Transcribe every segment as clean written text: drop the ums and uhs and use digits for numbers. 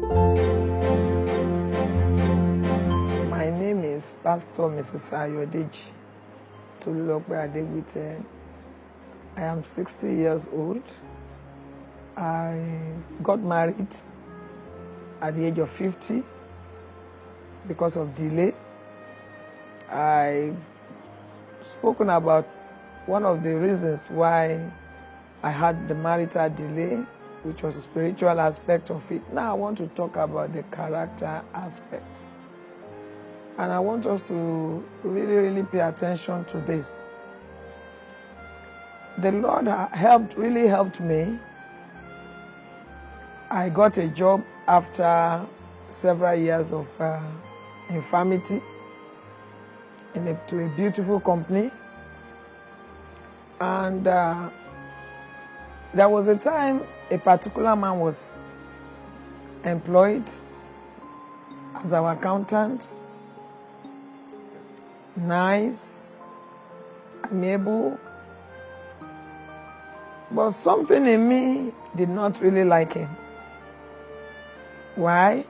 My name is Pastor Mrs. Ayodeji Tolulope Adewite. I am 60 years old. I got married at the age of 50 because of delay. I've spoken about one of the reasons why I had the marital delay, which was the spiritual aspect of it. Now I want to talk about the character aspect. And I want us to really pay attention to this. The Lord really helped me. I got a job after several years of infirmity to a beautiful company. And there was a time a particular man was employed as our accountant. Nice, amiable, but something in me did not really like him. Why?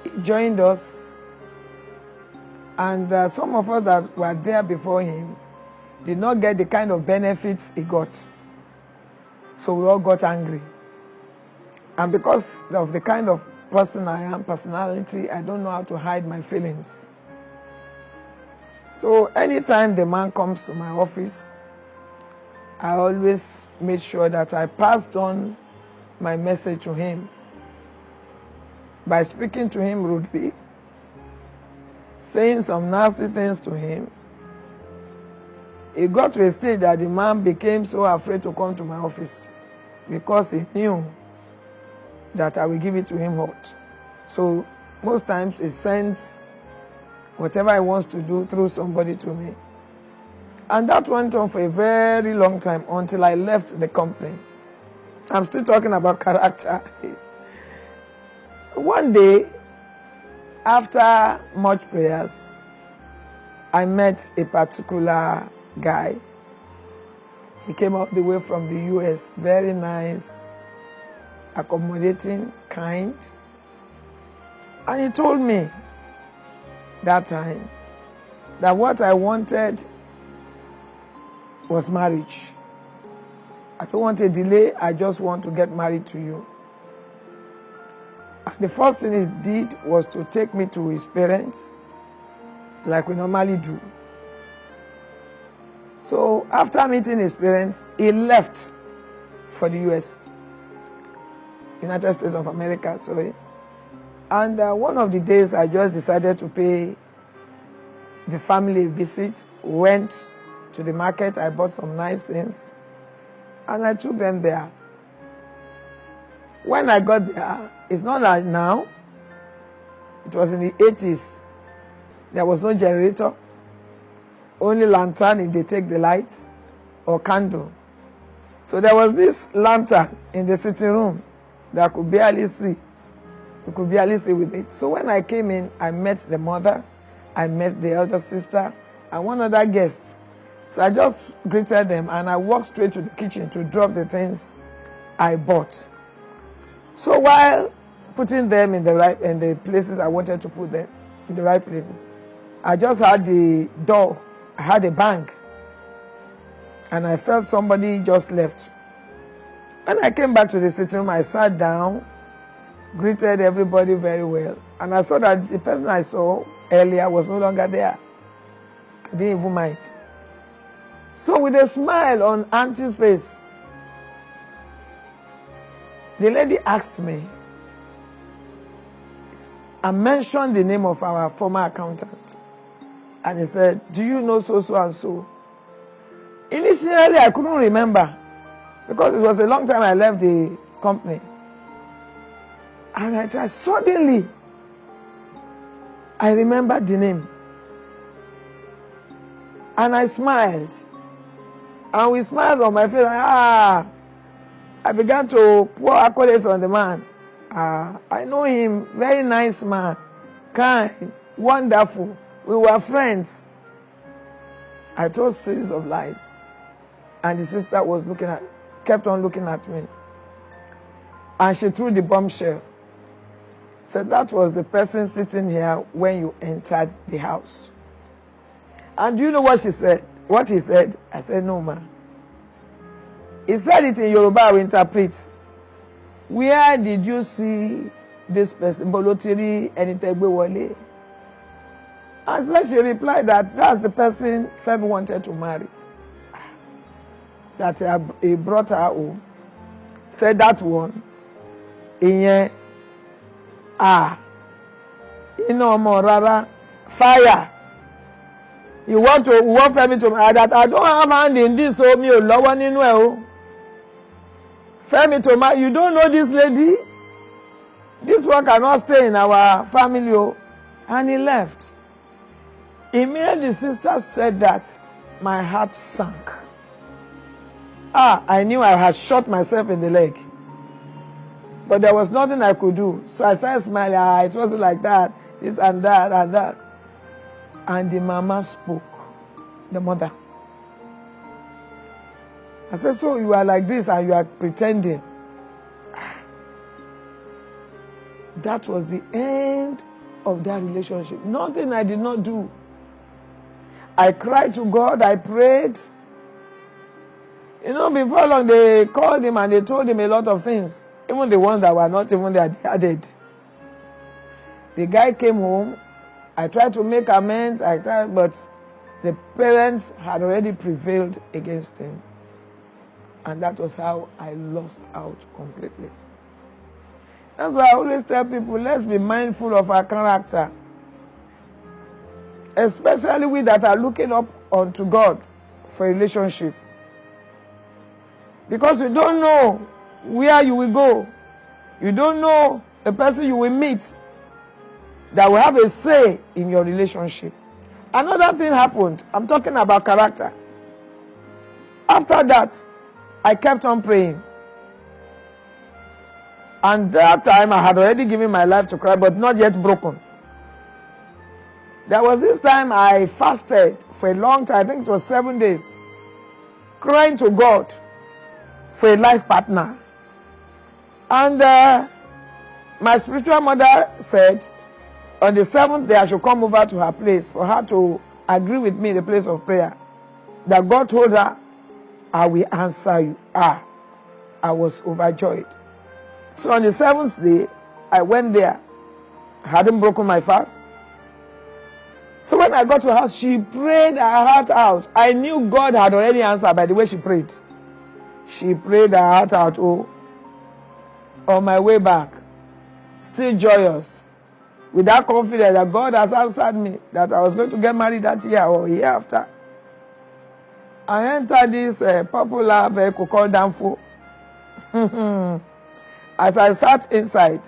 He joined us, and some of us that were there before him did not get the kind of benefits he got. So we all got angry. And because of the kind of person I am, personality, I don't know how to hide my feelings. So anytime the man comes to my office, I always made sure that I passed on my message to him by speaking to him rudely, saying some nasty things to him. It got to a stage that the man became so afraid to come to my office because he knew that I will give it to him hot. So most times he sends whatever he wants to do through somebody to me. And that went on for a very long time until I left the company. I'm still talking about character. So one day, after much prayers, I met a particular guy. He came all the way from the US, very nice, accommodating, kind. And he told me that time that what I wanted was marriage. I don't want a delay, I just want to get married to you. And the first thing he did was to take me to his parents, like we normally do. So after meeting his parents, he left for the US, United States of America, sorry. And one of the days I just decided to pay the family a visit, went to the market, I bought some nice things, and I took them there. When I got there, it's not like now, it was in the 80s. There was no generator, only lantern if they take the light, or candle. So there was this lantern in the sitting room that I could barely see. You could barely see with it. So when I came in, I met the mother, I met the elder sister, and one other guest. So I just greeted them and I walked straight to the kitchen to drop the things I bought. So while putting them in the places I wanted to put them, in the right places, I just had the door, I had a bang, and I felt somebody just left. When I came back to the sitting room, I sat down, greeted everybody very well, and I saw that the person I saw earlier was no longer there. I didn't even mind. So with a smile on Auntie's face, the lady asked me, I mentioned the name of our former accountant. And he said, do you know so and so? Initially, I couldn't remember because it was a long time I left the company. And I tried. Suddenly, I remembered the name. And I smiled. And with smiles on my face, I began to pour accolades on the man. I know him, very nice man, kind, wonderful. We were friends. I told a series of lies. And the sister was kept on looking at me. And she threw the bombshell. Said that was the person sitting here when you entered the house. And do you know what she said? What he said? I said, no, ma. He said it in Yoruba, I will interpret. Where did you see this person? Bolotiri Enitegbe Wole. And so she replied that that's the person Femi wanted to marry. That he brought her home. Said that one. Iye. More rara. Fire. You want Femi to marry that? I don't have hand in this, so me lower ninu. Femi to marry. You don't know this lady? This one cannot stay in our family. And he left. Immediately the sister said that, my heart sank. I knew I had shot myself in the leg. But there was nothing I could do. So I started smiling. It wasn't like that. This and that and that. And the mama spoke. The mother. I said, so you are like this and you are pretending. That was the end of that relationship. Nothing I did not do. I cried to God. I prayed. Before long, they called him and they told him a lot of things. Even the ones that were not even there, they are dead. The guy came home. I tried to make amends. But the parents had already prevailed against him. And that was how I lost out completely. That's why I always tell people, let's be mindful of our character. Especially we that are looking up unto God for a relationship. Because you don't know where you will go. You don't know the person you will meet that will have a say in your relationship. Another thing happened. I'm talking about character. After that, I kept on praying. And that time I had already given my life to Christ, but not yet broken. There was this time I fasted for a long time. I think it was 7 days. Crying to God for a life partner. And my spiritual mother said, on the 7th day I should come over to her place for her to agree with me in the place of prayer. That God told her, I will answer you. I was overjoyed. So on the 7th day, I went there. I hadn't broken my fast. So when I got to her house, she prayed her heart out. I knew God had already answered by the way she prayed. She prayed her heart out. On my way back, still joyous, with that confidence that God has answered me, that I was going to get married that year or year after. I entered this popular vehicle called Danfo. As I sat inside,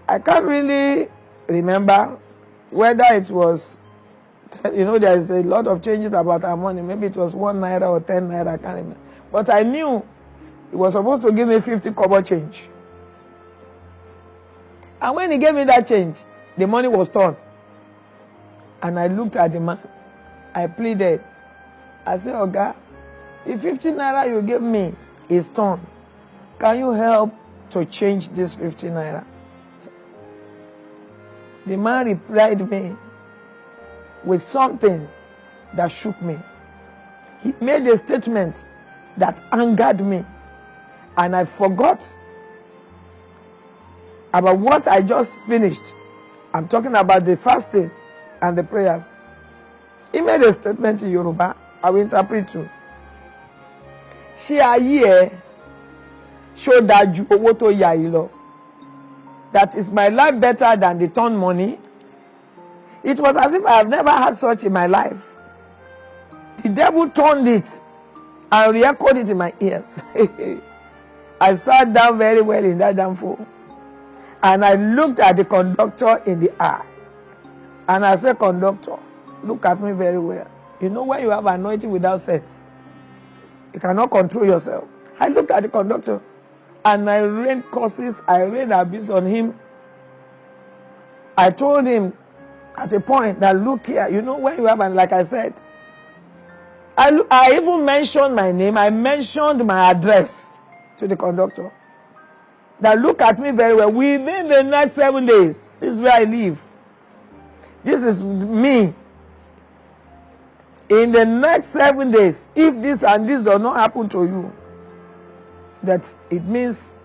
I can't really remember whether it was, there is a lot of changes about our money. Maybe it was 1 naira or 10 naira, I can't remember. But I knew he was supposed to give me 50 kobo change. And when he gave me that change, the money was torn. And I looked at the man. I pleaded. I said, Oga, the 50 naira you gave me is torn. Can you help to change this 50 naira? The man replied me with something that shook me. He made a statement that angered me. And I forgot about what I just finished. I'm talking about the fasting and the prayers. He made a statement in Yoruba. I will interpret too. Ṣé ayé ẹ ṣó dájú owó tó yá yìí lọ? That is my life better than the torn money? It was as if I have never had such in my life. The devil turned it and re-echoed it in my ears. I sat down very well in that Danfo. And I looked at the conductor in the eye. And I said, conductor, look at me very well. You know when you have anointing without sense, you cannot control yourself. I looked at the conductor and I rained curses, I rained abuse on him. I told him at a point that, look here, you know when you have, and like I said, I even mentioned my name, I mentioned my address to the conductor. that look at me very well. Within the next 7 days, this is where I live. This is me. In the next 7 days, if this and this does not happen to you, that it means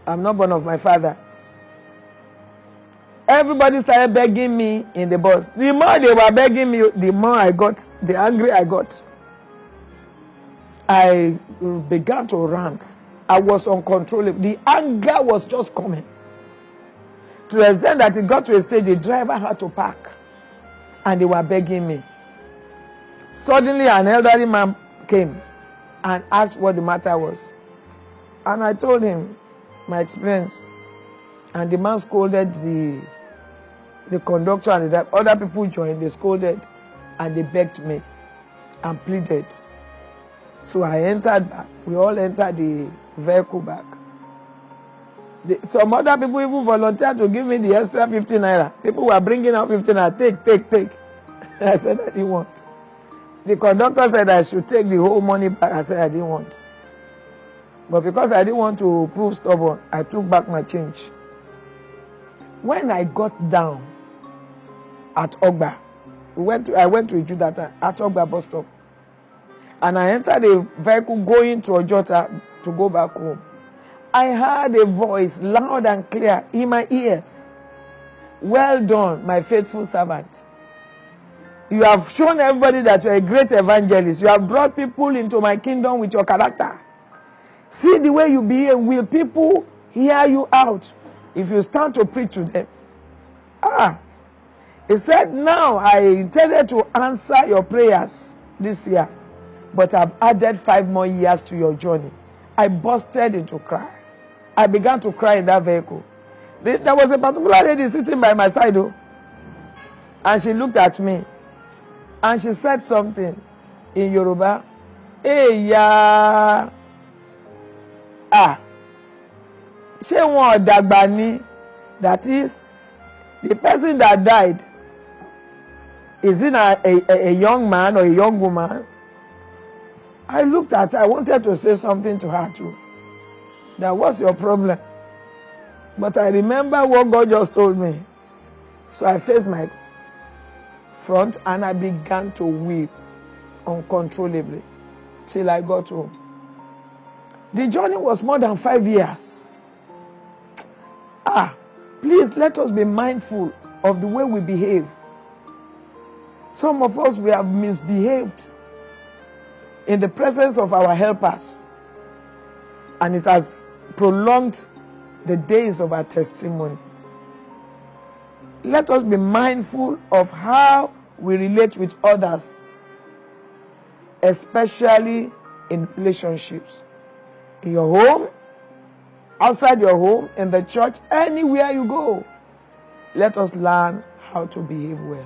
I'm not born of my father. Everybody started begging me in the bus. The more they were begging me, the more I got, the angry I got. I began to rant. I was uncontrollable. The anger was just coming. To the extent that it got to a stage, the driver had to park. And they were begging me. Suddenly, an elderly man came and asked what the matter was. And I told him my experience. And the man scolded the conductor and the other people joined. They scolded and they begged me and pleaded. So I entered back. We all entered the vehicle back. Some other people even volunteered to give me the extra 15 naira. People were bringing out 15 naira. Take. I said I didn't want. The conductor said I should take the whole money back. I said I didn't want. But because I didn't want to prove stubborn, I took back my change. When I got down at Ogba, I went to Ijudata at Ogba bus stop. And I entered a vehicle going to Ojota to go back home. I heard a voice loud and clear in my ears. Well done, my faithful servant. You have shown everybody that you are a great evangelist. You have brought people into my kingdom with your character. See the way you behave. Will people hear you out if you stand to preach to them? He said, now I intended to answer your prayers this year, but I've added 5 more years to your journey. I busted into cry. I began to cry in that vehicle. There was a particular lady sitting by my side, and she looked at me, and she said something in Yoruba. Hey, ya. She won Dagbani. That is, the person that died, is it a young man or a young woman? I looked at her. I wanted to say something to her too. That what's your problem? But I remember what God just told me. So I faced my front and I began to weep uncontrollably till I got home. The journey was more than 5 years. Please let us be mindful of the way we behave. Some of us, we have misbehaved in the presence of our helpers, and it has prolonged the days of our testimony. Let us be mindful of how we relate with others, especially in relationships. In your home, outside your home, in the church, anywhere you go. Let us learn how to behave well.